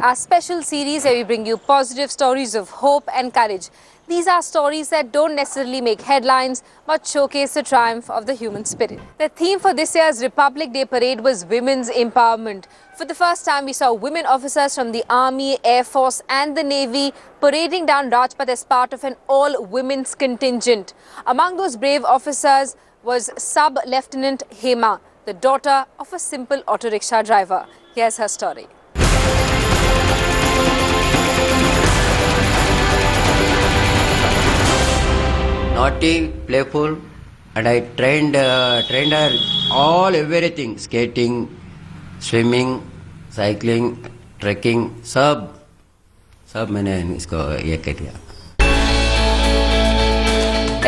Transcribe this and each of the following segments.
our special series where we bring you positive stories of hope and courage. These are stories that don't necessarily make headlines but showcase the triumph of the human spirit. The theme for this year's Republic Day parade was women's empowerment. For the first time, we saw women officers from the Army, Air Force and the Navy parading down Rajpath as part of an all-women's contingent. Among those brave officers was Sub-Lieutenant Hema, the daughter of a simple auto rickshaw driver. Here's her story. Naughty, playful, and I trained her everything: skating, swimming, cycling, trekking. सब मैंने इसको ये कर दिया.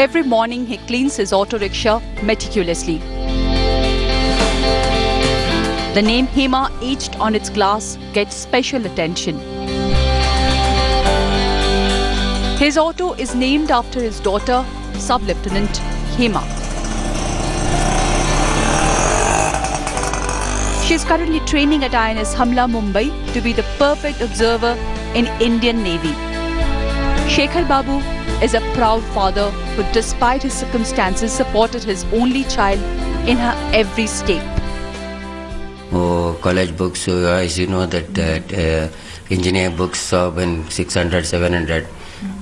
Every morning he cleans his auto rickshaw meticulously. The name Hema etched on its glass gets special attention. His auto is named after his daughter, Sub-Lieutenant Hema. She is currently training at INS Hamla, Mumbai to be the perfect observer in Indian Navy. Shekhar Babu is a proud father who, despite his circumstances, supported his only child in her every step. Oh, college books, as you know that engineering books of 600, 700.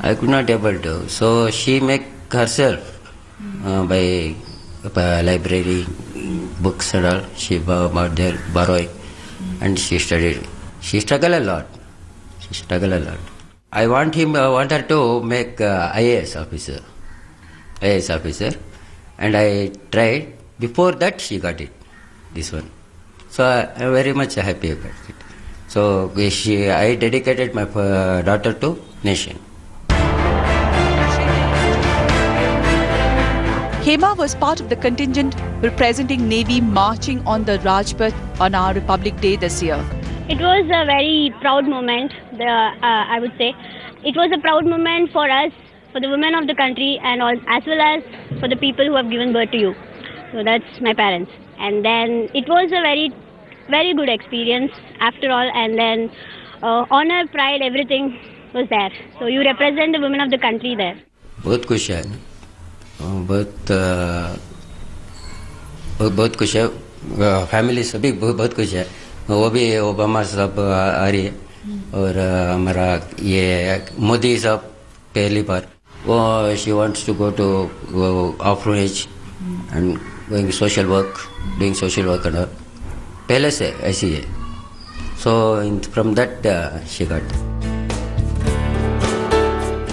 I could not able to. So she make herself by library books and all. She bought there borrowing, and she studied. She struggled a lot. I want her to make IAS officer, and I tried. Before that, she got it. This one. So I am very much happy about it. So I dedicated my daughter to nation. Hema was part of the contingent representing Navy marching on the Rajpath on our Republic Day this year. It was a very proud moment, I would say. It was a proud moment for us, for the women of the country, and as well as for the people who have given birth to you. So that's my parents. And then it was a very, very good experience after all. And then honor, pride, everything was there. So you represent the women of the country there. बहुत खुश है, बहुत खुश है. Family सभी बहुत खुश है. वो भी ओबामा साहब आ रही है और हमारा ये मोदी साहब पहली बार. वो she wants to go to orphanage and doing social work and all. पहले से ऐसी है. So from that she got.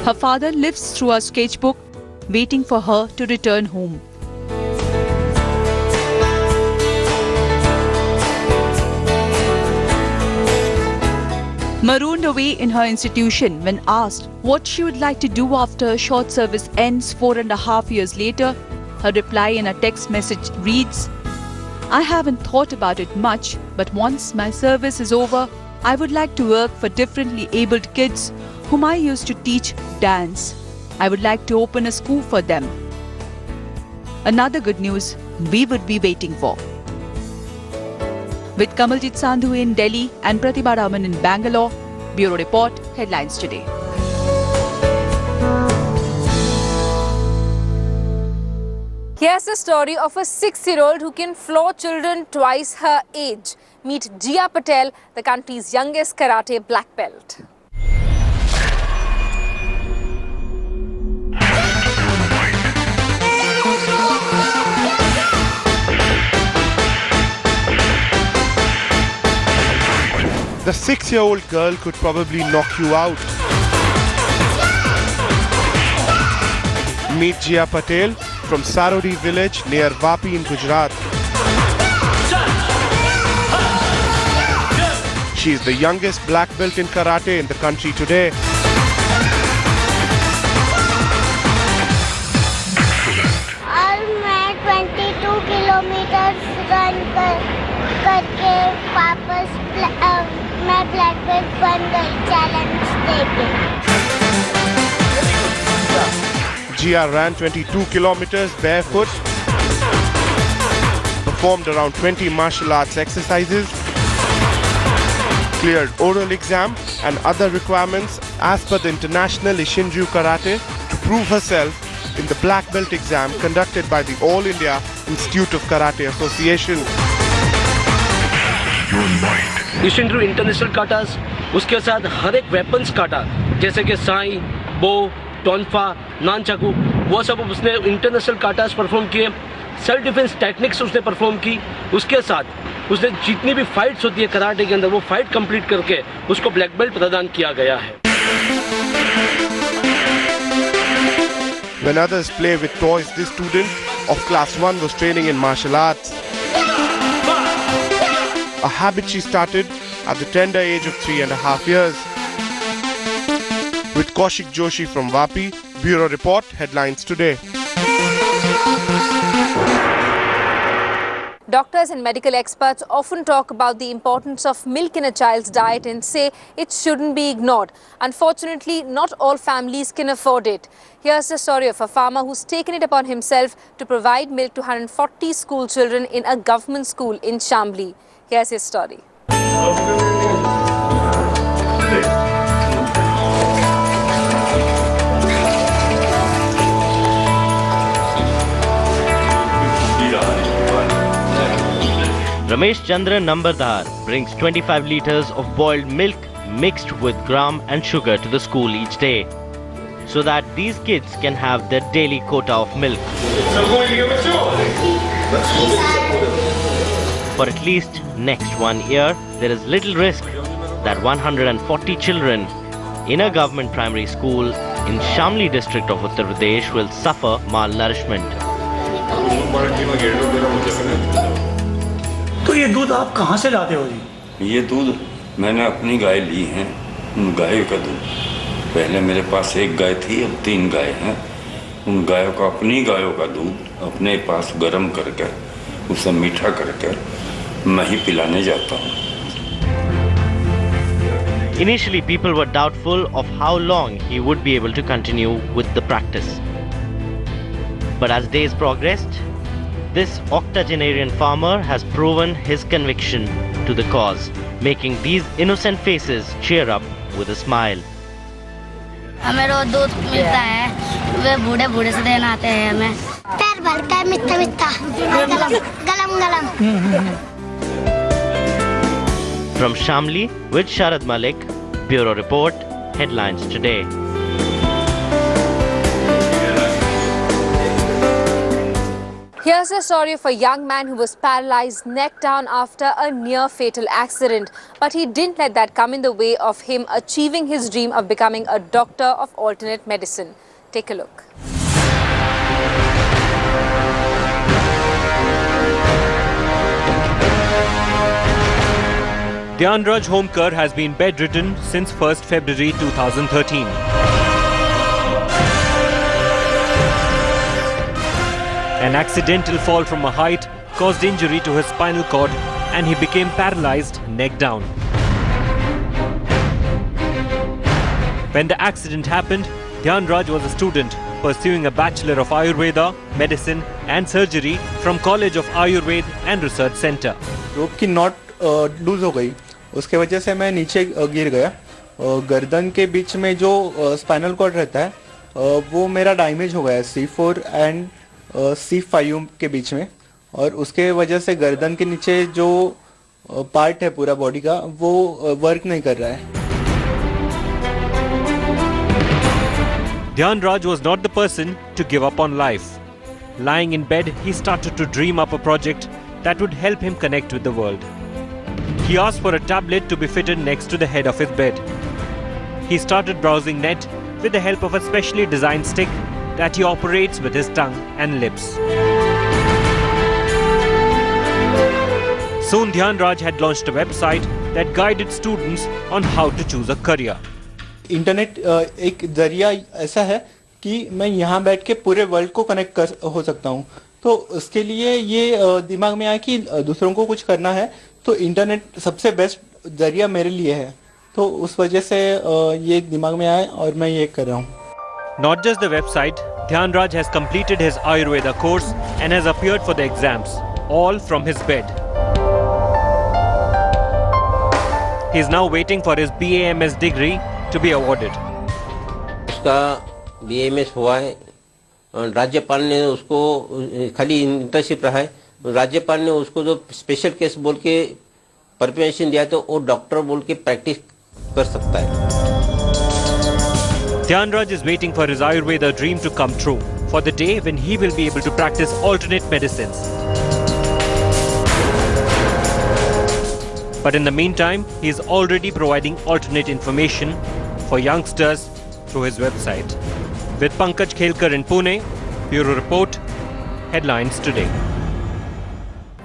Her father lives through a sketchbook, waiting for her to return home. Marooned away in her institution when asked what she would like to do after short service ends 4.5 years later, her reply in a text message reads, "I haven't thought about it much, but once my service is over, I would like to work for differently abled kids whom I used to teach dance. I would like to open a school for them." Another good news we would be waiting for. With Kamaljit Sandhu in Delhi and Pratibha Raman in Bangalore, Bureau Report, Headlines Today. Here's the story of a 6-year-old who can floor children twice her age. Meet Jia Patel, the country's youngest karate black belt. The 6-year-old girl could probably knock you out. Meet Jia Patel from Sarodi village near Vapi in Gujarat. She is the youngest black belt in karate in the country today. और मैं 22 kilometre run करके वापस मैं black belt बन गई challenge देके. Jia ran 22 kilometers barefoot, performed around 20 martial arts exercises, cleared oral exam and other requirements as per the International Ishinryu Karate to prove herself in the black belt exam conducted by the All India Institute of Karate Association. Ishinryu international katas, उसके साथ हर एक weapons काटा जैसे कि साई, बो, टोनफा, nunchaku, वो सब उसने इंटरनेशनल काटास परफॉर्म किए. सेल्फ डिफेंस टेक्निक्स उसने परफॉर्म की. उसके साथ उसने जितनी भी फाइट्स होती है कराटे के अंदर वो फाइट कंप्लीट करके उसको ब्लैक बेल्ट प्रदान किया गया है. When others play with toys, this student of class 1 was training in martial arts. A habit she started at the tender age of 3.5 years. With Kaushik Joshi from Vapi, Bureau Report, Headlines Today. Doctors and medical experts often talk about the importance of milk in a child's diet and say it shouldn't be ignored. Unfortunately, not all families can afford it. Here's the story of a farmer who's taken it upon himself to provide milk to 140 school children in a government school in Shamli. Here's his story. Ramesh Chandra Nambardhar brings 25 litres of boiled milk mixed with gram and sugar to the school each day, so that these kids can have their daily quota of milk. For at least next 1 year, there is little risk that 140 children in a government primary school in Shamli district of Uttar Pradesh will suffer malnourishment. तो ये दूध आप कहाँ से लाते हो जी? ये दूध मैंने अपनी गाय ली है, उन गायों का दूध. पहले मेरे पास एक गाय थी, अब 3 गाय हैं. उन गायों का, अपनी गायों का दूध अपने पास गर्म करके उसे मीठा करके मैं ही पिलाने जाता हूँ. Initially, people were doubtful of how long he would be able to continue with the practice. But as days progressed, this octogenarian farmer has proven his conviction to the cause, making these innocent faces cheer up with a smile. हमें रोज दूध मिलता है, वे बूढ़े बूढ़े से देना आते हैं हमें. पैर भरता है मिठा मिठा, गलम गलम. From Shamli with Sharad Malik, Bureau Report, Headlines Today. Here's a story of a young man who was paralyzed neck down after a near-fatal accident. But he didn't let that come in the way of him achieving his dream of becoming a doctor of alternate medicine. Take a look. Dhyanraj Homkar has been bedridden since 1st February 2013. An accidental fall from a height caused injury to his spinal cord and he became paralyzed neck down. When the accident happened, Dhyanraj was a student pursuing a Bachelor of Ayurveda, Medicine and Surgery from College of Ayurveda and Research Center. रोप की not lose हो गई, उसके वजह से मैं नीचे गिर गया. गर्दन के बीच में जो स्पाइनल कॉर्ड रहता है वो मेरा डैमेज हो गया C4 एंड C5 के बीच में, और उसके वजह से गर्दन के नीचे जो पार्ट है पूरा बॉडी का वो वर्क नहीं कर रहा है. Dhyanraj was not the person to give up on life. Lying in bed, he started to dream up a project that would help him connect with the world. He asked for a tablet to be fitted next to the head of his bed. He started browsing net with the help of a specially designed stick that he operates with his tongue and lips. Soon Dhyanraj had launched a website that guided students on how to choose a career. Internet एक जरिया ऐसा है कि मैं यहाँ बैठ के पूरे वर्ल्ड को कनेक्ट हो सकता हूँ. तो उसके लिए ये दिमाग में आया कि दूसरों को कुछ करना है तो इंटरनेट सबसे बेस्ट जरिया मेरे लिए है. तो उस वजह से ये दिमाग में आया और मैं ये कर रहा हूँ. Not just the website, Dhyanraj has completed his Ayurveda course and has appeared for the exams, all from his bed. He is now waiting for his BAMS degree to be awarded. उसका BAMS हुआ है, राज्यपाल ने उसको खाली internship रहा है, राज्यपाल ने उसको जो स्पेशल केस बोल के परमिशन दिया तो वो डॉक्टर बोल के प्रैक्टिस कर सकता है. Dhyanraj is waiting for his Ayurveda dream to come true, for the day when he will be able to practice alternate medicines. But in the meantime, he is already providing alternate information for youngsters through his website. With Pankaj Khelkar in Pune, Bureau Report, Headlines Today.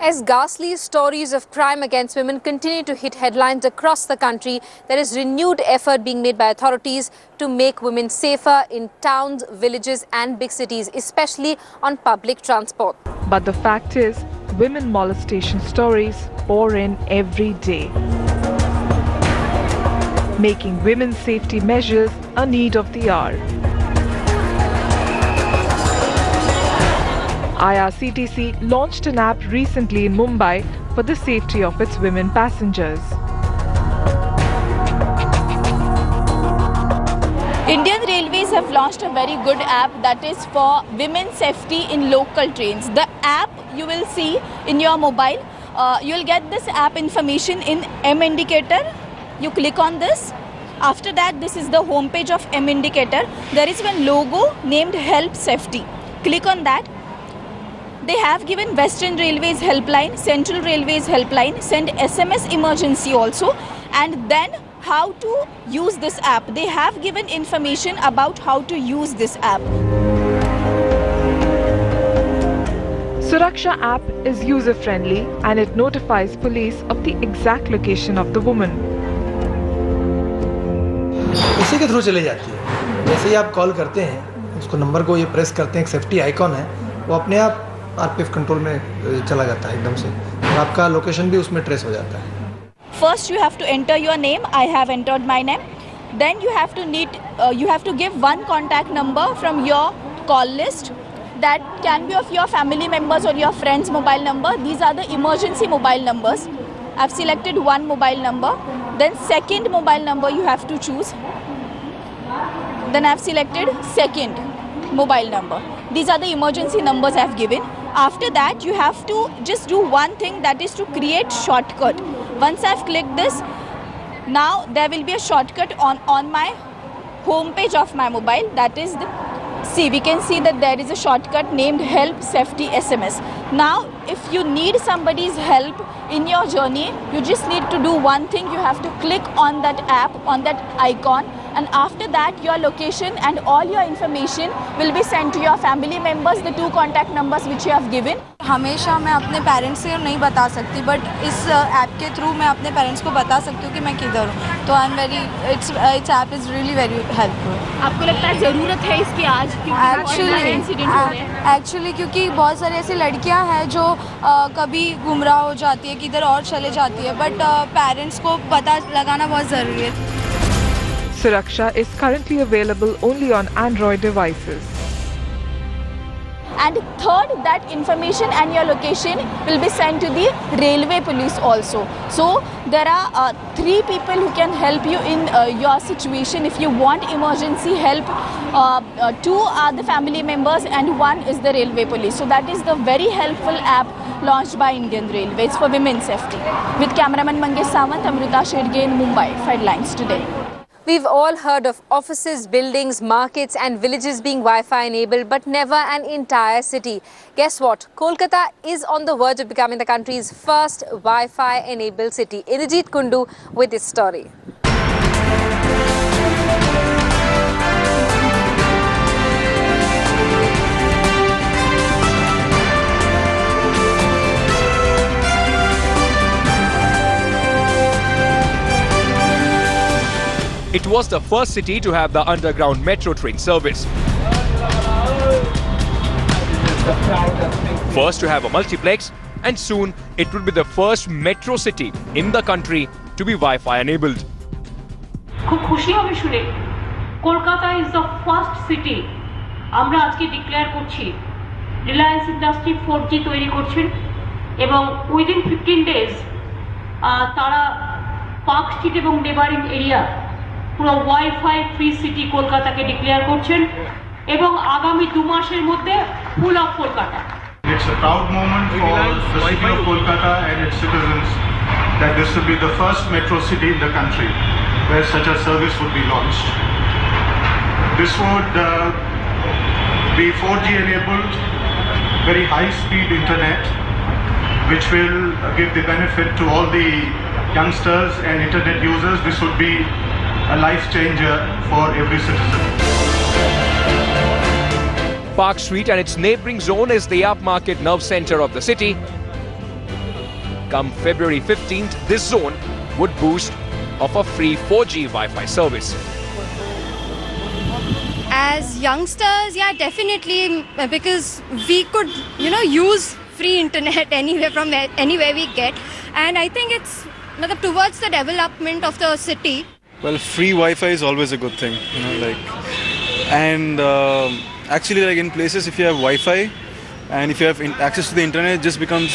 As ghastly stories of crime against women continue to hit headlines across the country, there is renewed effort being made by authorities to make women safer in towns, villages and big cities, especially on public transport. But the fact is, women molestation stories pour in every day, making women's safety measures a need of the hour. IRCTC launched an app recently in Mumbai for the safety of its women passengers. Indian Railways have launched a very good app that is for women's safety in local trains. The app you will see in your mobile, you will get this app information in M Indicator. You click on this. After that, this is the home page of M Indicator. There is one logo named Help Safety. Click on that. They have given Western Railways helpline, Central Railways helpline, send SMS emergency also, and then how to use this app. They have given information about how to use this app. Suraksha app is user-friendly and it notifies police of the exact location of the woman. इसी के through चली जाती है. जैसे ही आप call करते हैं, उसको नंबर को ये प्रेस करते हैं, एक सेफ्टी आइकॉन है, वो अपने आप RPF कंट्रोल में चला जाता है एकदम से, और आपका लोकेशन भी उसमें ट्रेस हो जाता है. First, you have to enter your name. I have entered my name. Then you have to give one contact number from your call list. That can be of your family members or your friend's mobile number. These are the emergency mobile numbers. I've selected one mobile number. Then second mobile number you have to choose. Then I've selected second mobile number. These are the emergency numbers I've given. After that, you have to just do one thing, that is to create shortcut. Once I've clicked this, now there will be a shortcut on my home page of my mobile. That is we can see that there is a shortcut named Help Safety SMS. Now, if you need somebody's help in your journey, you just need to do one thing. You have to click on that app, on that icon, and after that your location and all your information will be sent to your family members, the two contact numbers which you have given. हमेशा मैं अपने parents से नहीं बता सकती, but इस app के through मैं अपने पेरेंट्स को बता सकती हूँ कि मैं किधर हूँ. तो I am very it's app is really very helpful. आपको लगता है ज़रूरत है इसकी आज? एक्चुअली क्योंकि बहुत सारी ऐसी लड़कियां हैं जो कभी गुमराह हो जाती है, किधर और चले जाती है, बट पेरेंट्स को पता लगाना बहुत ज़रूरी है. Suraksha is currently available only on Android devices. And third, that information and your location will be sent to the railway police also. So there are 3 people who can help you in your situation. If you want emergency help, 2 are the family members and 1 is the railway police. So that is the very helpful app launched by Indian Railways for women's safety. With cameraman Mangesh Sawant, Amrita Shirge in Mumbai. Headlines Today. We've all heard of offices, buildings, markets and villages being Wi-Fi enabled, but never an entire city. Guess what? Kolkata is on the verge of becoming the country's first Wi-Fi enabled city. Indrajit Kundu with this story. It was the first city to have the underground metro train service. First to have a multiplex, and soon it would be the first metro city in the country to be Wi-Fi enabled. খুব খুশি হবে শুনে Kolkata is the first city আমরা আজকে declare করছি Reliance industry 4G তৈরি করছেন এবং উইদিন 15 ডেজ তারা পার্ক স্ট্রিট এবং নেবারিং এরিয়া পুরো ওয়াইফাই ফ্রি সিটি কলকাতাকে ডিক্লেয়ার করছেন এবং আগামী 2 মাসের মধ্যে full of Kolkata. It's a proud moment for the city of Kolkata and its citizens that this will be the first metro city in the country where such a service would be launched. This would be 4G enabled, very high speed internet, which will give the benefit to all the youngsters and internet users. This would be a life changer for every citizen. Park Street and its neighbouring zone is the upmarket nerve centre of the city. Come February 15th, this zone would boast of a free 4G Wi-Fi service. As youngsters, yeah, definitely, because we could, use free internet anywhere from anywhere we get, and I think it's towards the development of the city. Well, free Wi-Fi is always a good thing, and actually, in places if you have Wi-Fi and if you have access to the internet, it just becomes,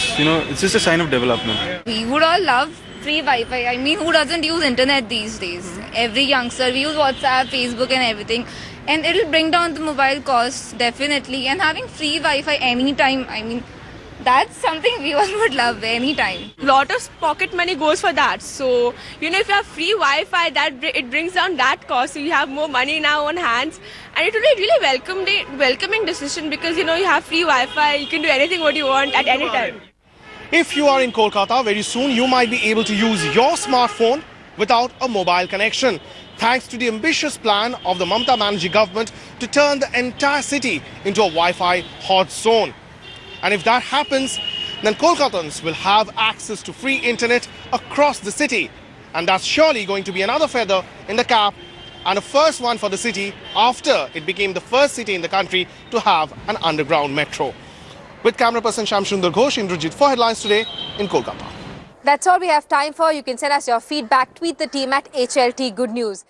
it's just a sign of development. We would all love free Wi-Fi. I mean, who doesn't use internet these days? Every youngster, we use WhatsApp, Facebook and everything. And it'll bring down the mobile costs, definitely. And having free Wi-Fi anytime, I mean, that's something we all would love anytime. Lot of pocket money goes for that. So, if you have free Wi-Fi, it brings down that cost. So you have more money now on hands. And it will be really welcoming decision because, you have free Wi-Fi. You can do anything what you want at any time. If you are in Kolkata, very soon you might be able to use your smartphone without a mobile connection, thanks to the ambitious plan of the Mamata Banerjee government to turn the entire city into a Wi-Fi hot zone. And if that happens, then Kolkatans will have access to free internet across the city. And that's surely going to be another feather in the cap and a first one for the city after it became the first city in the country to have an underground metro. With camera person Shamsundar Ghosh, Indrajit for Headlines Today in Kolkata. That's all we have time for. You can send us your feedback. Tweet the team at HLT Good News.